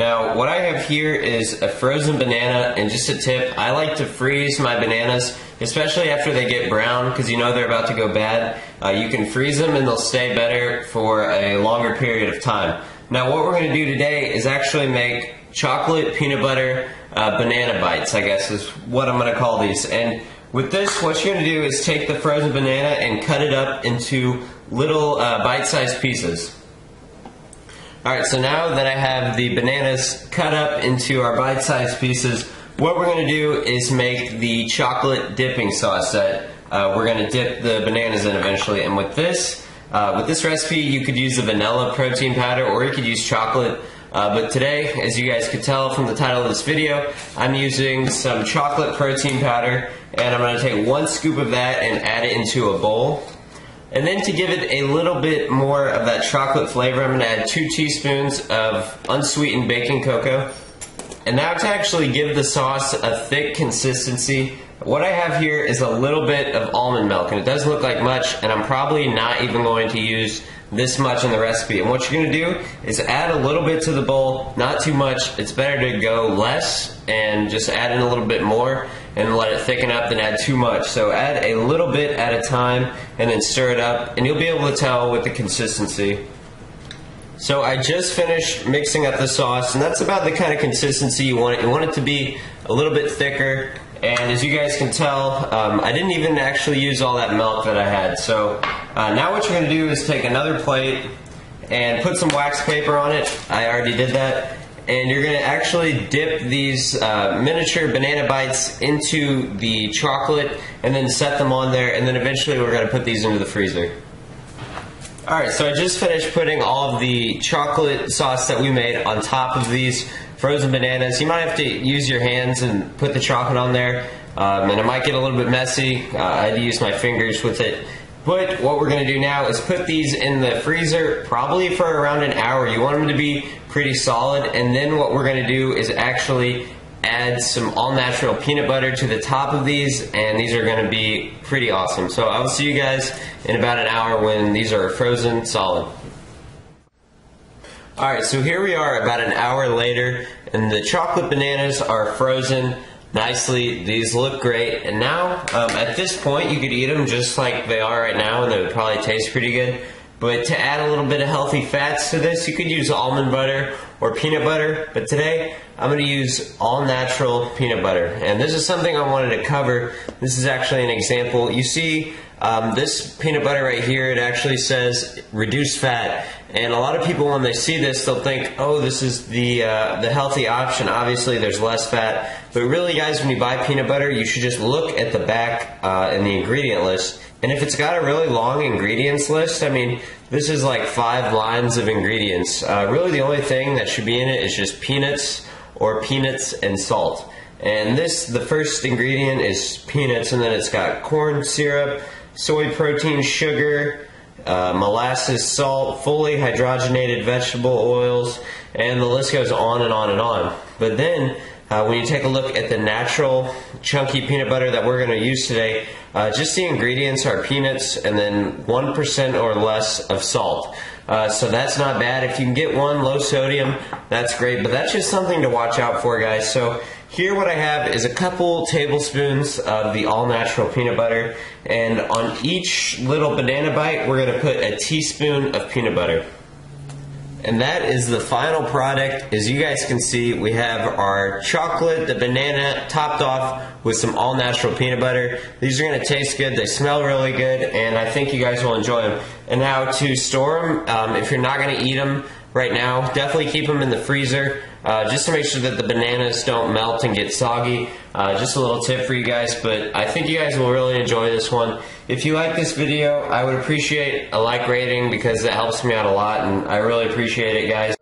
Now, what I have here is a frozen banana, and just a tip, I like to freeze my bananas, especially after they get brown, because you know they're about to go bad. You can freeze them and they'll stay better for a longer period of time. Now, what we're going to do today is actually make chocolate peanut butter banana bites, I guess is what I'm going to call these. And with this, what you're going to do is take the frozen banana and cut it up into little bite-sized pieces. Alright, so now that I have the bananas cut up into our bite-sized pieces, what we're going to do is make the chocolate dipping sauce that we're going to dip the bananas in eventually. And with this recipe, you could use the vanilla protein powder or you could use chocolate. But today, as you guys could tell from the title of this video, I'm using some chocolate protein powder, and I'm going to take 1 scoop of that and add it into a bowl. And then to give it a little bit more of that chocolate flavor, I'm going to add 2 teaspoons of unsweetened baking cocoa. And now to actually give the sauce a thick consistency, what I have here is a little bit of almond milk, and it doesn't look like much, and I'm probably not even going to use this much in the recipe. And what you're going to do is add a little bit to the bowl, not too much. It's better to go less and just add in a little bit more and let it thicken up than add too much. So add a little bit at a time and then stir it up, and you'll be able to tell with the consistency. So I just finished mixing up the sauce, and that's about the kind of consistency you want it. You want it to be a little bit thicker, and as you guys can tell, I didn't even actually use all that milk that I had. So now what you're going to do is take another plate and put some wax paper on it. I already did that. And you're going to actually dip these miniature banana bites into the chocolate and then set them on there, and then eventually we're going to put these into the freezer. Alright, so I just finished putting all of the chocolate sauce that we made on top of these frozen bananas. You might have to use your hands and put the chocolate on there, and it might get a little bit messy. I had to use my fingers with it. But what we're going to do now is put these in the freezer probably for around an hour. You want them to be pretty solid, and then what we're going to do is actually add some all-natural peanut butter to the top of these, and these are going to be pretty awesome. So I'll see you guys in about an hour when these are frozen solid. Alright, so here we are about an hour later, and the chocolate bananas are frozen nicely. These look great, and now at this point you could eat them just like they are right now, and they would probably taste pretty good. But to add a little bit of healthy fats to this, you could use almond butter or peanut butter. But today, I'm going to use all natural peanut butter. And this is something I wanted to cover. This is actually an example. You see this peanut butter right here, it actually says reduced fat. And a lot of people, when they see this, they'll think, oh, this is the healthy option. Obviously, there's less fat. But really, guys, when you buy peanut butter, you should just look at the back in the ingredient list. And if it's got a really long ingredients list, I mean, this is like 5 lines of ingredients. Really, the only thing that should be in it is just peanuts or peanuts and salt. And the first ingredient is peanuts, and then it's got corn syrup, soy protein, sugar, molasses, salt, fully hydrogenated vegetable oils, and the list goes on and on and on. But then, when you take a look at the natural chunky peanut butter that we're going to use today, just the ingredients are peanuts and then 1% or less of salt. So that's not bad. If you can get one low sodium, that's great, but that's just something to watch out for, guys. So here what I have is a couple tablespoons of the all-natural peanut butter, and on each little banana bite, we're going to put a teaspoon of peanut butter. And that is the final product. As you guys can see, we have our chocolate, the banana, topped off with some all-natural peanut butter. These are going to taste good. They smell really good, and I think you guys will enjoy them. And now to store them, if you're not going to eat them right now, definitely keep them in the freezer just to make sure that the bananas don't melt and get soggy. Just a little tip for you guys, but I think you guys will really enjoy this one. If you like this video, I would appreciate a like rating because it helps me out a lot, and I really appreciate it, guys.